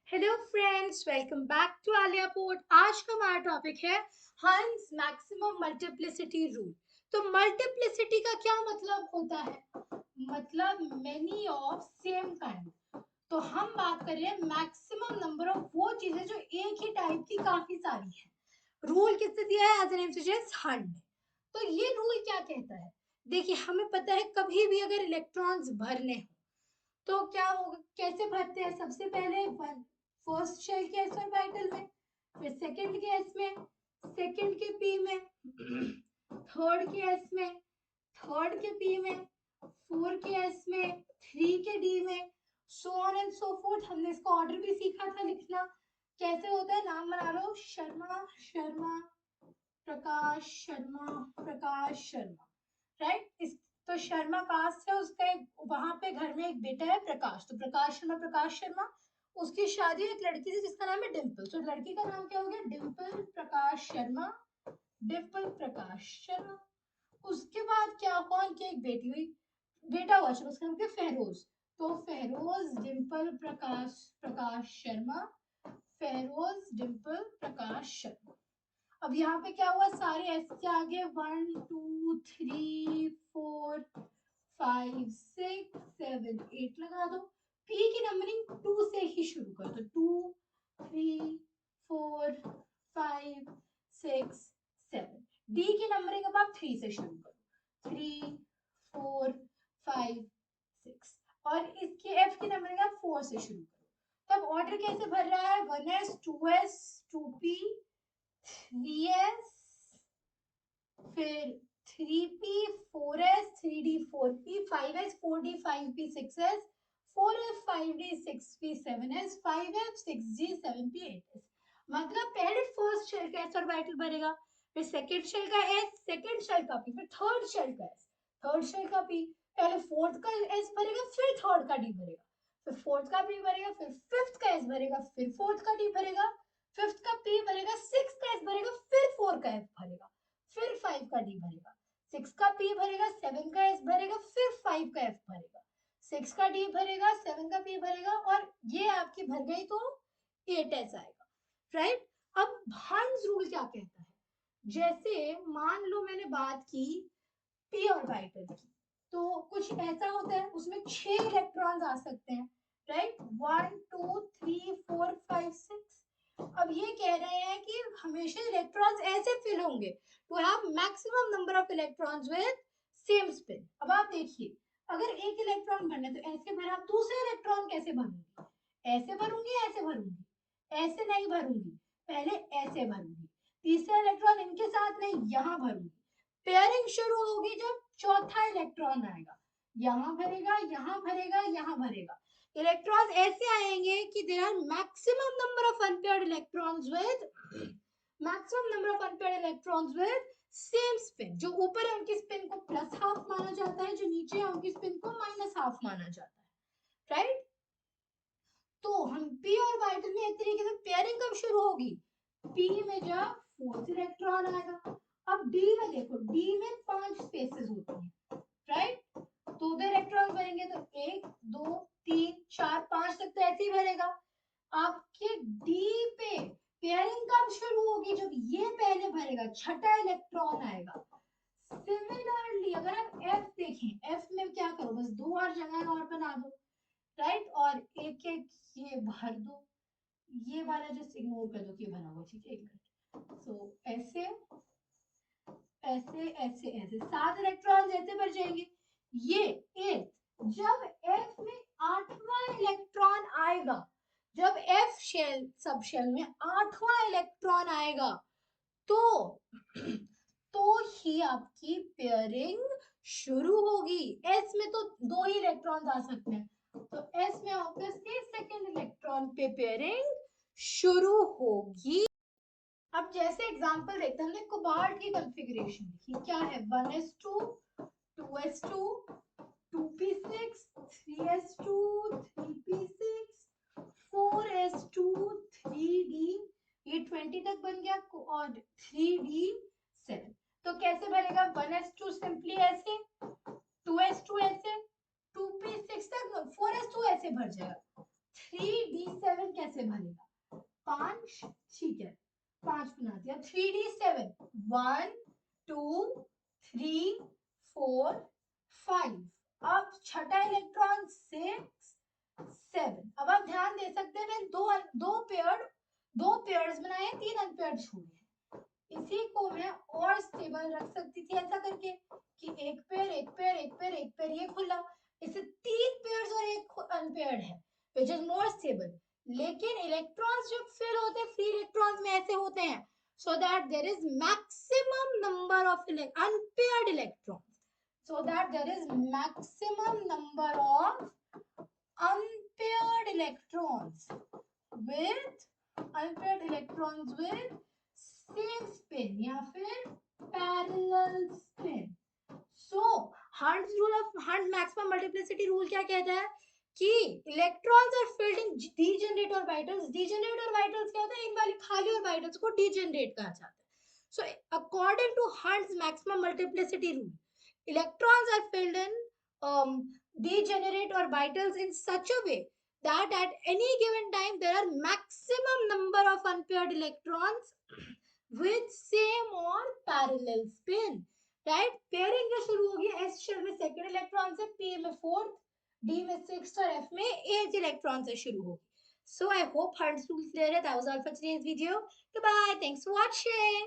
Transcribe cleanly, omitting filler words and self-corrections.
Hello friends, welcome back to Alia port. आज का हमारा टॉपिक है हंस मैक्सिमम मल्टीप्लिसिटी रूल। तो मल्टीप्लिसिटी का क्या मतलब होता है? मतलब मेनी ऑफ सेम काइंड। तो हम बात कर रहे हैं मैक्सिमम नंबर ऑफ वो चीजें जो एक ही टाइप की काफी सारी है। रूल किससे दिया है? As name suggest, Hund. तो ये रूल क्या कहता है? देखिए, हमें पता है कभी भी अगर इलेक्ट्रॉन्स भरने हो तो क्या होगा, कैसे भरते हैं? सबसे पहले फर्स्ट शेल के एस ऑर्बिटल में, फिर सेकंड के एस में, सेकंड के पी में, थर्ड के एस में, थर्ड के पी में, फोर के एस में, थ्री के डी में, so on and so fourth. हमने इसका ऑर्डर भी सीखा था लिखना। कैसे होता है? नाम बना लो, शर्मा शर्मा प्रकाश शर्मा प्रकाश शर्मा। राइट? इस तो शर्मा कास्ट है, उसका एक वहां पे घर में एक बेटा है प्रकाश। तो प्रकाश शर्मा, उसकी शादी एक लड़की से जिसका नाम है डिम्पल। तो लड़की का नाम क्या हो गया? डिम्पल प्रकाश शर्मा। डिम्पल प्रकाश शर्मा। उसके बाद क्या हुआ? उनकी एक बेटी हुई, बेटा हुआ, चलो उसका नाम क्या? फेरोज। तो फेरोज डिम्पल प्रकाश शर्मा। फेरोज डिम्पल प्रकाश शर्मा। अब यहाँ पे क्या हुआ? सारे एस के आगे 1 2 3 4 5 6 7 8 लगा दो। पी की नंबरिंग 2 से ही शुरू करो। तो 2 3 4 5 6 7। डी की नंबरिंग अब आप 3 से शुरू करो। 3 4 5 6। और इसकी एफ की नंबरिंग आप 4 से शुरू करो। तब ऑर्डर कैसे भर रहा है? 1s 2s 2p 3s, फिर 3p 4s 3d 4p 5s 4d 5p 6s 4f 5d 6p 7s 5f 6g 7p 8s। मतलब पहले फर्स्ट शेल का एस ऑर्बिटल भरेगा, फिर सेकंड शेल का एस, सेकंड शेल का पी, फिर थर्ड शेल का एस, थर्ड शेल का पी। पहले फोर्थ का एस भरेगा, फिर थर्ड का डी भरेगा, फिर फोर्थ का पी भरेगा, फिर फिफ्थ का एस भरेगा, फिर फोर्थ का डी भरेगा, फिफ्थ का पी भरेगा, सिक्स का एस भरेगा, फिर फोर का एफ भरेगा, फिर फाइव का डी भरेगा, सिक्स का पी भरेगा, सेवन का एस भरेगा, फिर फाइव का एफ भरेगा, सिक्स का डी भरेगा, सेवन का पी भरेगा, और ये आपकी भर गई तो एट एस आएगा। राइट? अब हंस रूल क्या कहता है? जैसे मान लो मैंने बात की पी ऑर्बिटल की, तो कुछ ऐसा होता है, उसमें 6 इलेक्ट्रॉन्स आ सकते हैं। राइट? 1 2 3 4 5 6। अब ये कह रहे हैं कि हमेशा इलेक्ट्रॉन्स ऐसे फिल होंगे to have maximum number of electrons with same spin. अब आप देखिए, अगर एक इलेक्ट्रॉन भरना है तो ऐसे भरा, दूसरे इलेक्ट्रॉन कैसे भरूंगी? ऐसे भरूंगी, ऐसे भरूंगी? ऐसे नहीं भरूंगी, पहले ऐसे भरूंगी। तीसरा इलेक्ट्रॉन इनके साथ नहीं, यहां भरूंगी। पेयरिंग शुरू होगी जब चौथा इलेक्ट्रॉन आएगा, यहां भरेगा, यहां भरेगा, यहां भरेगा। इलेक्ट्रॉन्स ऐसे आएंगे कि there are maximum number of unpaired electrons with maximum number of unpaired electrons with same spin. जो ऊपर है उनकी स्पिन को प्लस हाफ माना जाता है, जो नीचे है उनकी स्पिन को माइनस हाफ माना जाता है। राइट? तो हम पी ऑर्बिटल में एक तरीके से पेयरिंग कब शुरू होगी? पी में जब फोर्थ इलेक्ट्रॉन आएगा। अब डी में देखो, डी में 5 स्पेसेस होती हैं। राइट? तो उधर इलेक्ट्रॉन भरेंगे तो 1 2 3 4 5 तक तो ऐसे ही भरेगा। आपके डी पे पेयरिंग कब शुरू होगी? जब ये पहले भरेगा, छठा इलेक्ट्रॉन आएगा। सिमिलरली अगर आप एफ देखें, एफ में क्या करो, बस 2 और जगह और बना दो। राइट? और एक एक ये भर दो, ये वाला जस्ट इग्नोर कर दो कि ये बना हुआ। ठीक है, एक मिनट। सो ऐसे ऐसे ऐसे ऐसे 7 इलेक्ट्रॉन ऐसे भर जाएंगे। ये एट, जब एफ में 8वां इलेक्ट्रॉन आएगा, जब एफ शेल सब शेल में 8वां इलेक्ट्रॉन आएगा, तो तो ही आपकी पेयरिंग शुरू होगी। एस में तो 2 ही इलेक्ट्रॉन आ सकते हैं, तो एस में ऑब्वियसली सेकेंड इलेक्ट्रॉन पे पेयरिंग शुरू होगी। अब जैसे एग्जांपल देखते हैं, हमने कोबाल्ट की कॉन्फ़िगरेशन लिखी, क्या है? 1s2 2s2 2p6 3s2 3p6 4s2 3d, ये 20 तक बन गया, और 3d7। तो कैसे भरेगा? 1s2 सिंपली ऐसे, 2s2 ऐसे, 2p6 तक 4s2 ऐसे भर जाएगा, 3d7 7 कैसे बनेगा? 5, ठीक है, 5 बना दिया। 3d7, 1 2 3 4 5। अब छठा इलेक्ट्रॉन 6 7। अब आप ध्यान दे सकते हैं, मैं दो पेयर्स बनाए, 3 अनपेयर्ड छोड़े हैं। इसी को मैं और स्टेबल रख सकती थी ऐसा करके कि एक पेयर एक पेयर एक पेयर एक पेयर, ये खुला, इसे 3 पेयर्स और एक अनपेयर्ड है, विच इज मोर स्टेबल। लेकिन इलेक्ट्रॉन्स जब फिल होते हैं, फ्री इलेक्ट्रॉन्स में ऐसे होते हैं, so that there is maximum number of unpaired electrons, so that there is maximum number of unpaired electrons with same spin या फिर parallel spin. So Hund's rule of Hund's maximum multiplicity rule क्या कहता है कि electrons are filled in degenerate orbitals. Degenerate orbitals क्या होता है? इन वाली खाली ऑर्बिटल्स को डीजेनरेट कहा जाता है। So according to Hund's maximum multiplicity rule, electrons are filled in degenerate orbitals in such a way that at any given time there are maximum number of unpaired electrons with same or parallel spin, right? Pairing जो शुरू होगी S shell में second electron से, P में fourth, D में sixth और F में एथ इलेक्ट्रॉन से शुरू होगी। So I hope Hund's rule clear है. That was all for today's video. Goodbye. Thanks for watching.